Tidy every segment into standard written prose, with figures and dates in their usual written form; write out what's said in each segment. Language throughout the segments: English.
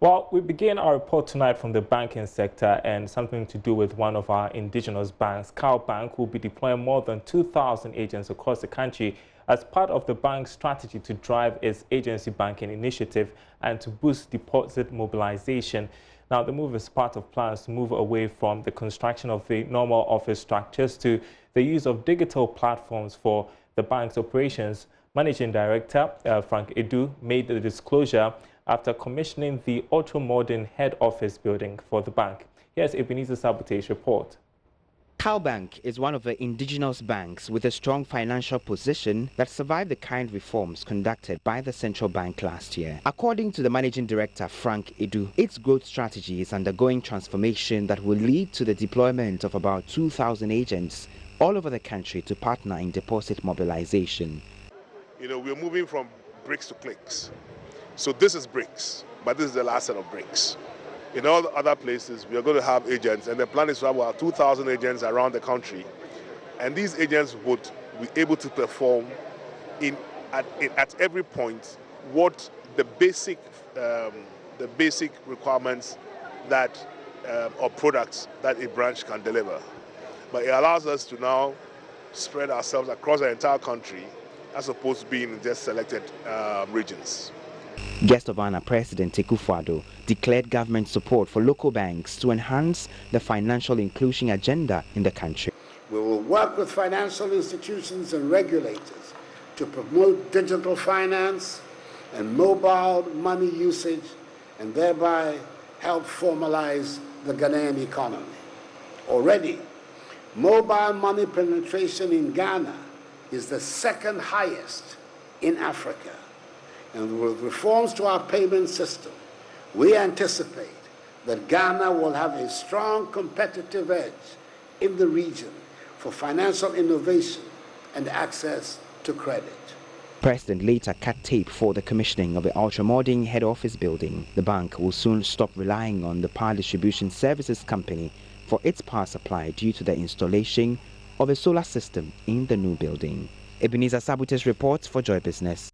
Well, we begin our report tonight from the banking sector and something to do with one of our indigenous banks. Cow Bank will be deploying more than 2,000 agents across the country as part of the bank's strategy to drive its agency banking initiative and to boost deposit mobilization. Now, the move is part of plans to move away from the construction of the normal office structures to the use of digital platforms for the bank's operations. Managing Director Frank Edu made the disclosure after commissioning the ultra-modern head office building for the bank. Here's Ebenezer Sabute's report. Cow Bank is one of the indigenous banks with a strong financial position that survived the kind reforms conducted by the central bank last year. According to the Managing Director Frank Edu, its growth strategy is undergoing transformation that will lead to the deployment of about 2,000 agents all over the country to partner in deposit mobilization. You know, we're moving from bricks to clicks. So this is bricks, but this is the last set of bricks. In all the other places, we are going to have agents, and the plan is to have about 2,000 agents around the country. And these agents would be able to perform at every point what the basic requirements that or products that a branch can deliver. But it allows us to now spread ourselves across the entire country as opposed to being in just selected regions. Guest of Honor President Akufo-Addo declared government support for local banks to enhance the financial inclusion agenda in the country. We will work with financial institutions and regulators to promote digital finance and mobile money usage and thereby help formalize the Ghanaian economy. Already, mobile money penetration in Ghana is the second highest in Africa. And with reforms to our payment system, we anticipate that Ghana will have a strong competitive edge in the region for financial innovation and access to credit. President later cut tape for the commissioning of the ultra-modern head office building. The bank will soon stop relying on the power distribution services company for its power supply due to the installation of a solar system in the new building. Ebenezer Sabute's report for Joy Business.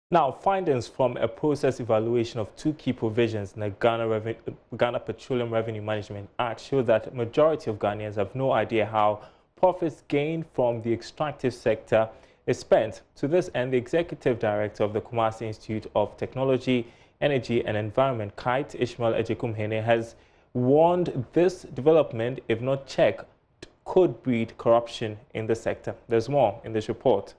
Now, findings from a process evaluation of two key provisions in the Ghana Petroleum Revenue Management Act show that majority of Ghanaians have no idea how profits gained from the extractive sector is spent. To this end, the Executive Director of the Kumasi Institute of Technology, Energy and Environment, KITE, Ishmael Ejekum-Hene, has warned this development, if not checked, could breed corruption in the sector. There's more in this report.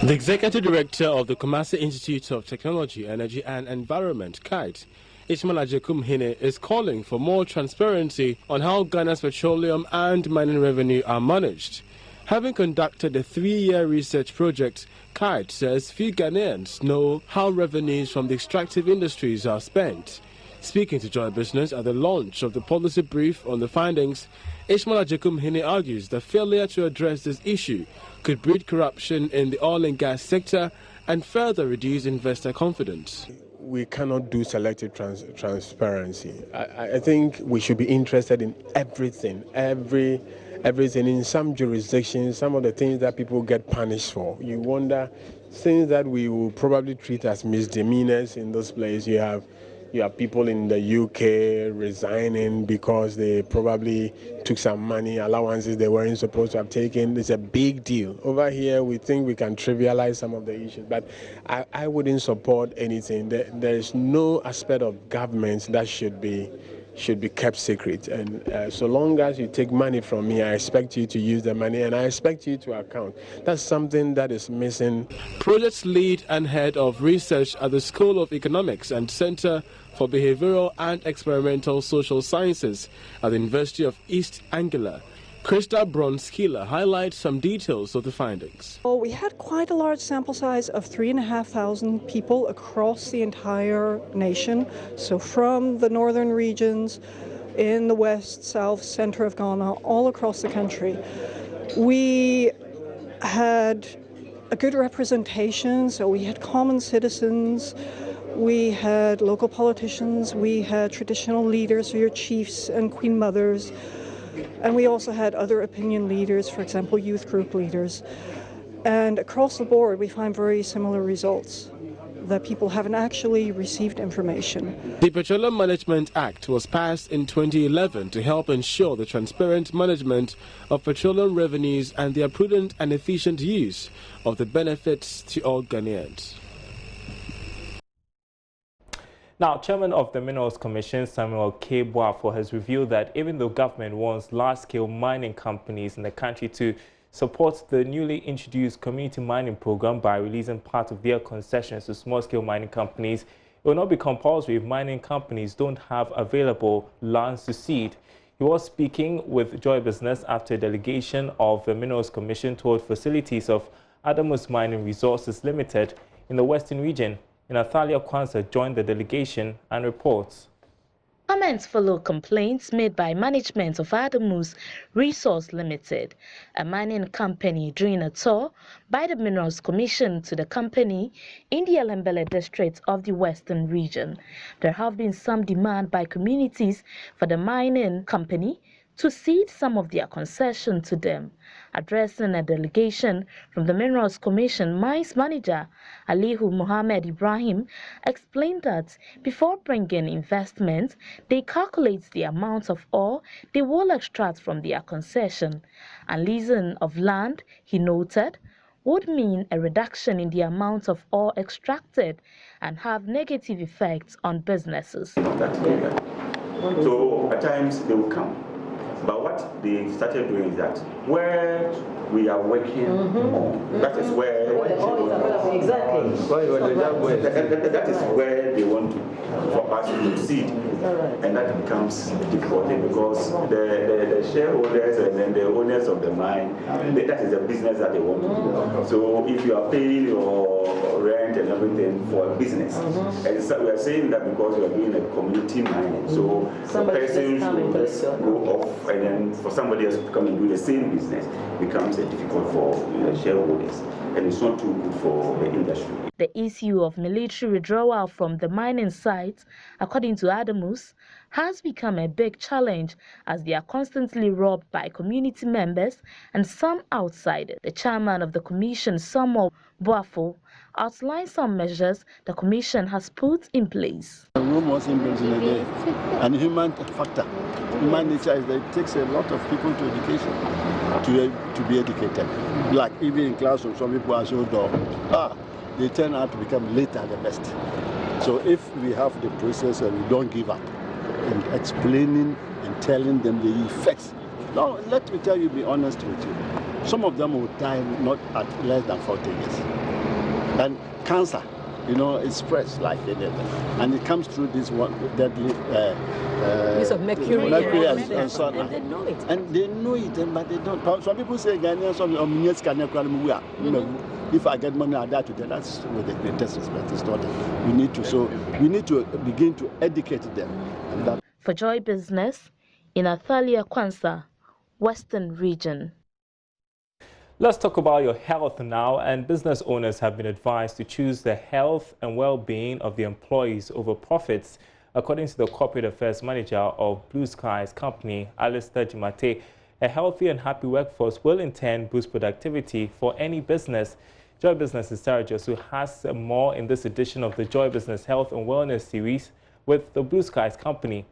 The Executive Director of the Kumasi Institute of Technology, Energy and Environment, KITE, Ishmael Ejekum-Hene, is calling for more transparency on how Ghana's petroleum and mining revenue are managed. Having conducted a 3-year research project, KITE says few Ghanaians know how revenues from the extractive industries are spent. Speaking to Joy Business at the launch of the policy brief on the findings, Ishmael Ejekum-Hene argues the failure to address this issue could breed corruption in the oil and gas sector and further reduce investor confidence. We cannot do selective transparency. I think we should be interested in everything. In some jurisdictions, some of the things that people get punished for, you wonder, things that we will probably treat as misdemeanors in those places. You have people in the UK resigning because they probably took some money, allowances they weren't supposed to have taken. It's a big deal. Over here, we think we can trivialize some of the issues, but I wouldn't support anything. There's no aspect of government that should be kept secret. And so long as you take money from me, I expect you to use the money and I expect you to account. That's something that is missing. Project lead and head of research at the School of Economics and Center for Behavioral and Experimental Social Sciences at the University of East Anglia, Krista Bronskila highlights some details of the findings. Well, we had quite a large sample size of 3,500 people across the entire nation. So from the northern regions in the west, south, center of Ghana, all across the country. We had a good representation, so we had common citizens, we had local politicians, we had traditional leaders, so your chiefs and queen mothers, and we also had other opinion leaders, for example, youth group leaders. And across the board, we find very similar results. that people haven't actually received information. The Petroleum Management Act was passed in 2011 to help ensure the transparent management of petroleum revenues and their prudent and efficient use of the benefits to all Ghanaians. Now, Chairman of the Minerals Commission, Samuel K. BOAFO, has revealed that even though government wants large-scale mining companies in the country to support the newly introduced community mining program by releasing part of their concessions to small-scale mining companies, it will not be compulsory if mining companies don't have available lands to seed. He was speaking with Joy Business after a delegation of the Minerals Commission toured facilities of Adamus Mining Resources Limited in the Western region. Nathalia Kwanzaa joined the delegation and reports. Comments follow complaints made by management of Adamus Resource Limited, a mining company, during a tour by the Minerals Commission to the company in the Elembele district of the Western region. There have been some demand by communities for the mining company to cede some of their concession to them. Addressing a delegation from the Minerals Commission, Mines Manager Alihu Mohammed Ibrahim explained that before bringing investment, they calculate the amount of ore they will extract from their concession. And leasing of land, he noted, would mean a reduction in the amount of ore extracted and have negative effects on businesses. So at times they will come. But what they started doing is that where we are working on, that is where exactly. That is where they want for us to proceed, and that becomes difficult because the shareholders and then the owners of the mine, that is a business that they want to do. So if you are paying your rent and everything for a business, and so we are saying that because you are doing a community mining, so the person should just go off, and then for somebody else to come and do the same business becomes difficult for shareholders, and it's not too good for the industry. The issue of military withdrawal from the mining sites, according to Adamus, has become a big challenge as they are constantly robbed by community members and some outsiders. The chairman of the commission, Samuel BOAFO, outlined some measures the commission has put in place. The room was in place in a day, and human factor. Human nature is that it takes a lot of people to education to be educated. Like even in classrooms, some people are so dull. They turn out to become late at the best. So if we have the process and we don't give up in explaining and telling them the effects. Now, let me tell you, be honest with you. Some of them will die not at less than 40 years. And cancer, it spreads like anything. And it comes through this one deadly use of mercury and so on. And they know it. And they know it, but they don't. Some people say Ghanaians, if I get money, I die today. That's with the greatest respect. It's not that. We need to begin to educate them. And that. For Joy Business, in Nathalia Kwanzaa, Western Region. Let's talk about your health now, and business owners have been advised to choose the health and well-being of the employees over profits. According to the Corporate Affairs Manager of Blue Skies Company, ALISTAIR JoyNews, a healthy and happy workforce will in turn boost productivity for any business. Joy Business' Sarah Josu has more in this edition of the Joy Business Health and Wellness series with the Blue Skies Company.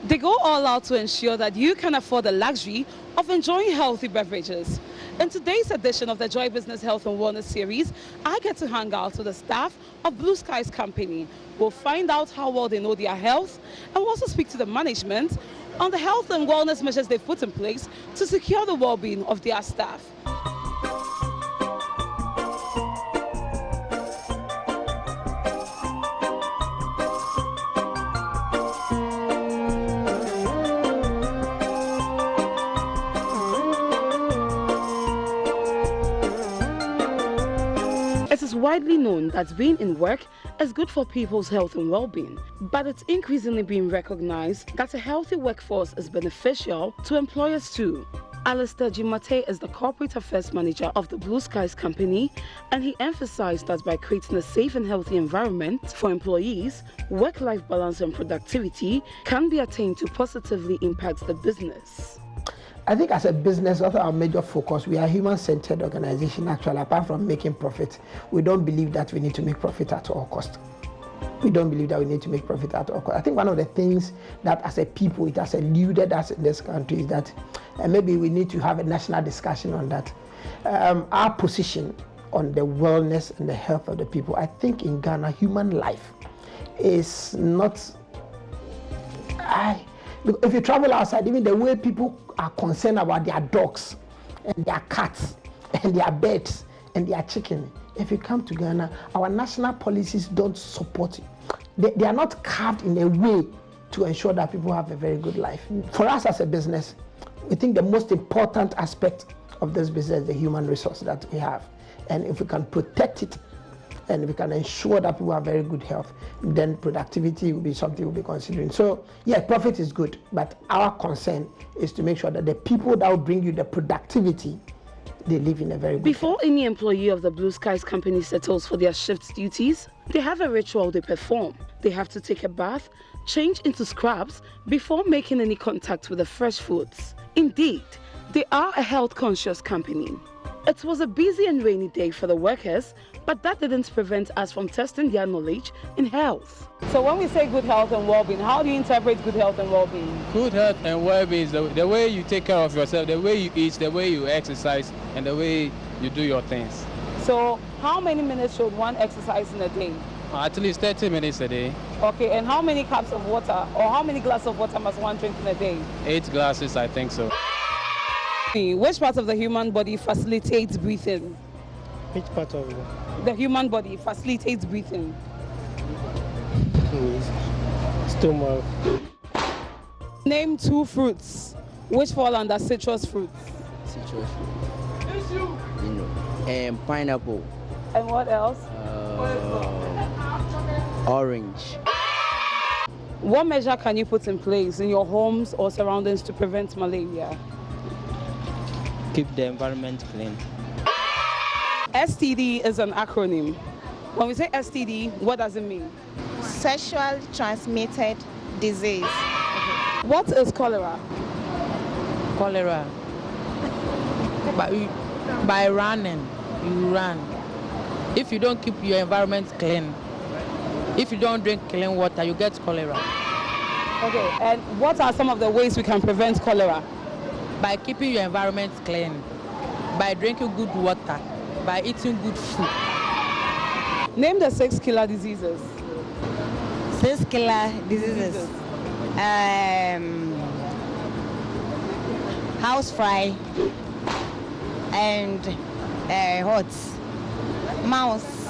They go all out to ensure that you can afford the luxury of enjoying healthy beverages. In today's edition of the Joy Business Health and Wellness series, I get to hang out with the staff of Blue Skies Company. We'll find out how well they know their health, and we'll also speak to the management on the health and wellness measures they've put in place to secure the well-being of their staff. It is widely known that being in work is good for people's health and well-being, but it's increasingly being recognized that a healthy workforce is beneficial to employers too. ALISTAIR JoyMeety is the corporate affairs manager of the Blue Skies company, and he emphasized that by creating a safe and healthy environment for employees, work-life balance and productivity can be attained to positively impact the business. I think as a business, that's our major focus. We are a human-centered organization, actually. Apart from making profit, we don't believe that we need to make profit at all costs. We don't believe that we need to make profit at all costs. I think one of the things that as a people, it has eluded us in this country is that maybe we need to have a national discussion on that. Our position on the wellness and the health of the people, I think in Ghana, human life is not... If you travel outside, even the way people are concerned about their dogs and their cats and their birds and their chicken, if you come to Ghana, our national policies don't support it. They are not carved in a way to ensure that people have a very good life. For us as a business, we think the most important aspect of this business is the human resource that we have. And if we can protect it, and we can ensure that people have very good health, then productivity will be something we'll be considering. So, yeah, profit is good, but our concern is to make sure that the people that will bring you the productivity, they live in a very good Before any employee of the Blue Skies company settles for their shift duties, they have a ritual they perform. They have to take a bath, change into scrubs before making any contact with the fresh foods. Indeed, they are a health-conscious company. It was a busy and rainy day for the workers, but that didn't prevent us from testing their knowledge in health. So when we say good health and well-being, how do you interpret good health and well-being? Good health and well-being is the way you take care of yourself, the way you eat, the way you exercise, and the way you do your things. So how many minutes should one exercise in a day? At least 30 minutes a day. Okay, and how many cups of water or how many glasses of water must one drink in a day? 8 glasses, I think so. Which part of the human body facilitates breathing? Which part of the human body facilitates breathing? Stomach. Name 2 fruits which fall under citrus fruits. Citrus fruit. And pineapple. And what else? Orange. What measure can you put in place in your homes or surroundings to prevent malaria? Keep the environment clean. STD is an acronym. When we say STD, what does it mean? Sexually transmitted disease. Okay. What is cholera? Cholera. By running, you run. If you don't keep your environment clean, if you don't drink clean water, you get cholera. Okay, and what are some of the ways we can prevent cholera? By keeping your environment clean, by drinking good water, by eating good food. Name the 6 killer diseases. 6 killer diseases. Housefly and hots, mouse,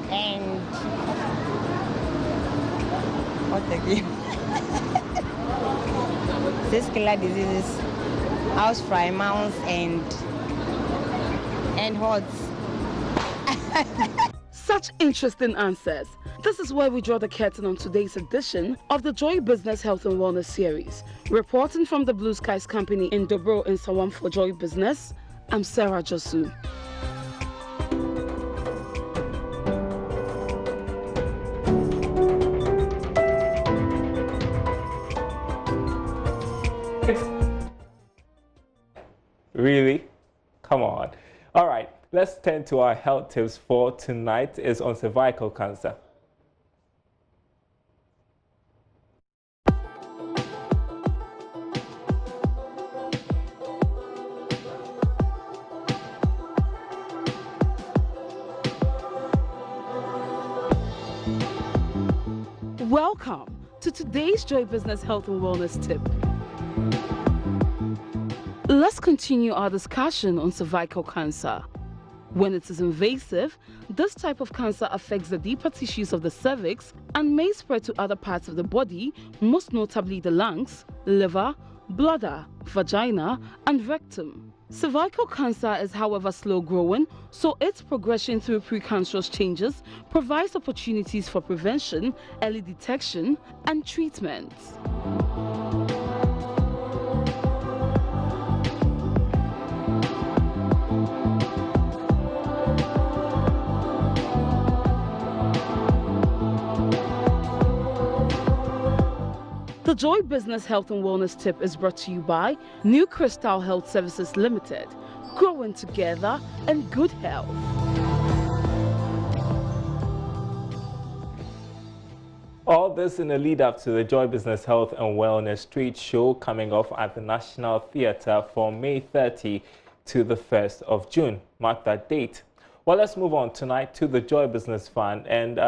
and what again? 6 killer diseases: housefly, mouse, and hots. Such interesting answers. This is where we draw the curtain on today's edition of the Joy Business Health and Wellness series. Reporting from the Blue Skies company in Dobro in Sawam for Joy Business, I'm Sarah Josu. Really? Come on. All right, let's turn to our health tips for tonight. Is on cervical cancer. Welcome to today's Joy Business Health and Wellness tip. Let's continue our discussion on cervical cancer. When it is invasive, this type of cancer affects the deeper tissues of the cervix and may spread to other parts of the body, most notably the lungs, liver, bladder, vagina, and rectum. Cervical cancer is, however, slow-growing, so its progression through precancerous changes provides opportunities for prevention, early detection, and treatment. The Joy Business Health and Wellness Tip is brought to you by New Crystal Health Services Limited, growing together in good health. All this in a lead up to the Joy Business Health and Wellness Street Show coming off at the National Theatre from May 30 to the 1st of June. Mark that date. Well, let's move on tonight to the Joy Business Fund. And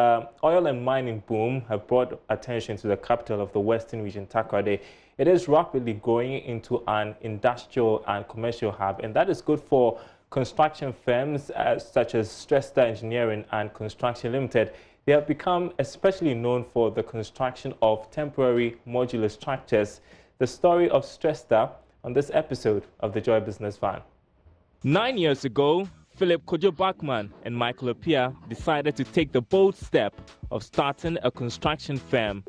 oil and mining boom have brought attention to the capital of the Western Region, Takoradi. It is rapidly growing into an industrial and commercial hub, and that is good for construction firms such as Stresta Engineering and Construction Limited. They have become especially known for the construction of temporary modular structures. The story of Stresta on this episode of the Joy Business Fund. 9 years ago, Philip Kojo Bachman and Michael Apia decided to take the bold step of starting a construction firm.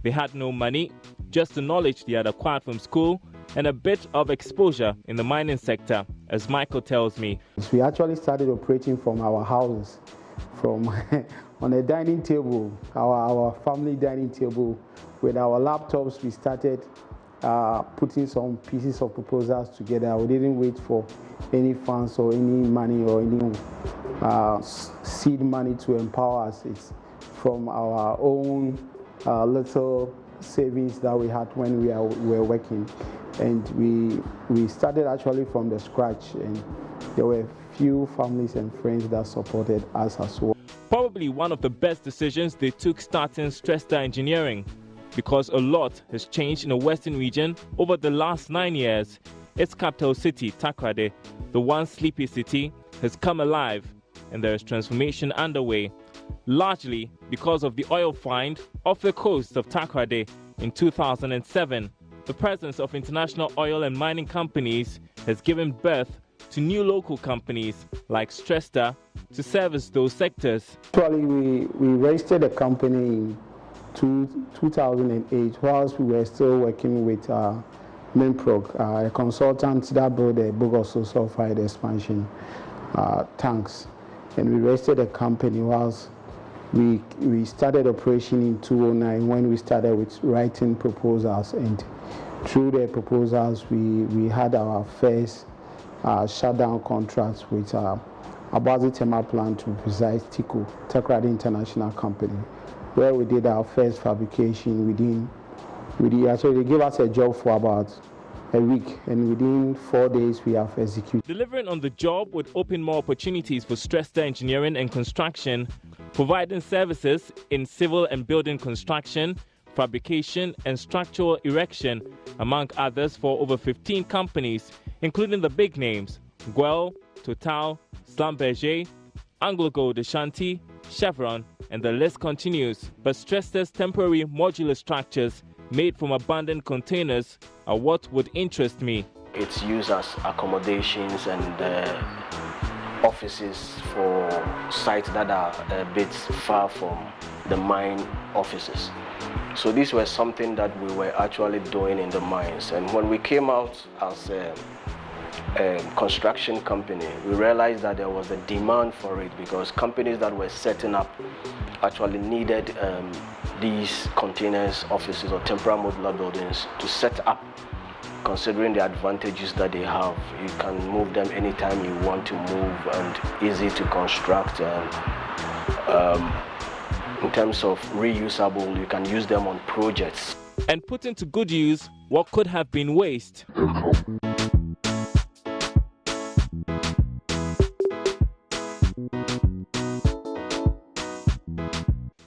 They had no money, just the knowledge they had acquired from school and a bit of exposure in the mining sector, as Michael tells me. We actually started operating from our houses, from on a dining table, our family dining table. With our laptops, we started putting some pieces of proposals together. We didn't wait for any funds or any money or any seed money to empower us. It's from our own little savings that we had when we were working. And we started actually from the scratch, and there were few families and friends that supported us as well. Probably one of the best decisions they took starting Stresta Engineering, because a lot has changed in the Western region over the last 9 years. Its capital city, Takoradi, the once sleepy city, has come alive, and there is transformation underway, largely because of the oil find off the coast of Takoradi in 2007. The presence of international oil and mining companies has given birth to new local companies like Stresta to service those sectors. Actually, we registered a company in 2008 whilst we were still working with Minprog, a consultant that built the Bogoso sulfide expansion tanks. And we registered a company whilst we started operation in 2009 when we started with writing proposals. And through the proposals, we had our first shutdown contracts with Abazi Thermal Plant, to precise, TICO, Takoradi International Company, where we did our first fabrication actually they gave us a job for about a week, and within 4 days we have executed. Delivering on the job would open more opportunities for Stresta Engineering and Construction, providing services in civil and building construction, fabrication and structural erection, among others, for over 15 companies, including the big names Guel, Total, Schlumberger, AngloGold Ashanti, Chevron, and the list continues. But Stresta's temporary modular structures made from abandoned containers are what would interest me. It's used as accommodations and offices for sites that are a bit far from the mine offices. So these were something that we were actually doing in the mines. And when we came out as a construction company, we realized that there was a demand for it, because companies that were setting up actually needed these containers, offices or temporary modular buildings to set up, considering the advantages that they have. You can move them anytime you want to move, and easy to construct, and in terms of reusable, you can use them on projects. And put into good use what could have been waste.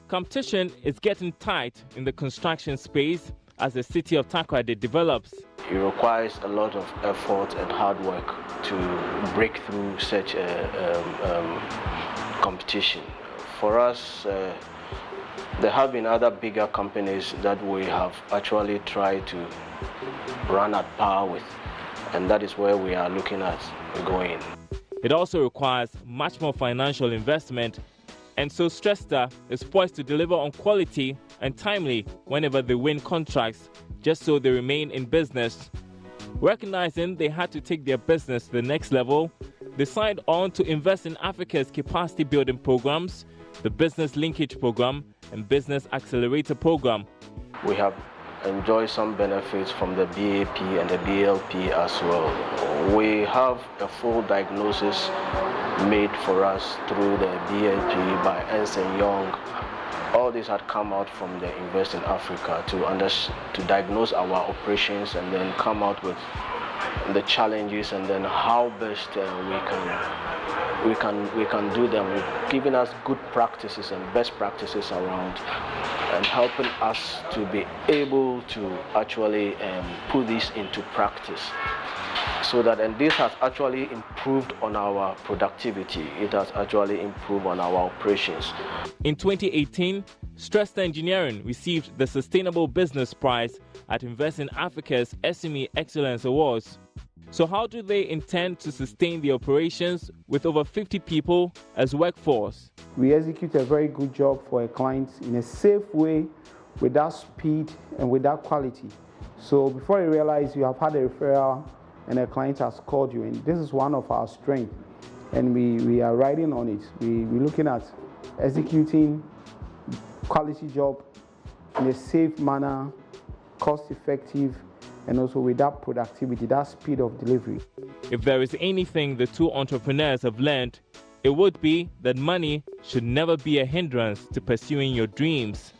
Competition is getting tight in the construction space as the city of Takoradi develops. It requires a lot of effort and hard work to break through such a competition. For us, there have been other bigger companies that we have actually tried to run at par with, and that is where we are looking at going. It also requires much more financial investment, and so Stresta is poised to deliver on quality and timely whenever they win contracts, just so they remain in business. Recognizing they had to take their business to the next level, they signed on to invest in Africa's capacity building programs, the Business Linkage Program and Business Accelerator Program. We have enjoy some benefits from the BAP and the BLP as well. We have a full diagnosis made for us through the BLP by Ernst & Young. All this had come out from the Invest in Africa to diagnose our operations and then come out with the challenges and then how best we can do them, giving us good practices and best practices around and helping us to be able to actually put this into practice. So that, and this has actually improved on our productivity. It has actually improved on our operations. In 2018, Stressed Engineering received the Sustainable Business Prize at Invest in Africa's SME Excellence Awards. So how do they intend to sustain the operations with over 50 people as workforce? We execute a very good job for a client in a safe way, with that speed and with that quality. So before you realize, you have had a referral and a client has called you, and this is one of our strengths, and we are riding on it. We're looking at executing quality job in a safe manner, cost effective, and also with that productivity, that speed of delivery. If there is anything the two entrepreneurs have learned, it would be that money should never be a hindrance to pursuing your dreams.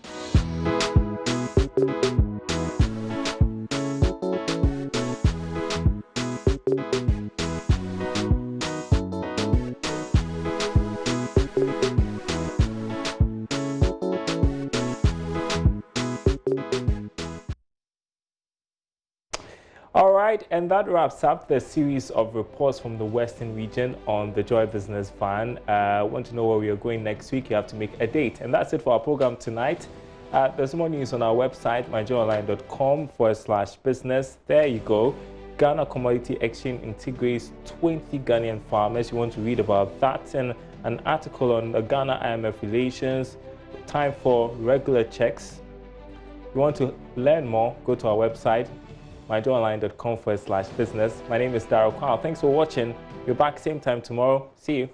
All right, and that wraps up the series of reports from the Western region on the Joy Business Van. Want to know where we are going next week? You have to make a date. And that's it for our program tonight. There's more news on our website, myjoyonline.com/business. There you go. Ghana Commodity Exchange integrates 20 Ghanaian farmers. You want to read about that, and an article on the Ghana IMF relations. Time for regular checks. If you want to learn more, go to our website, myjoyonline.com/business. My name is Darryl Kwao. Thanks for watching. We're back same time tomorrow. See you.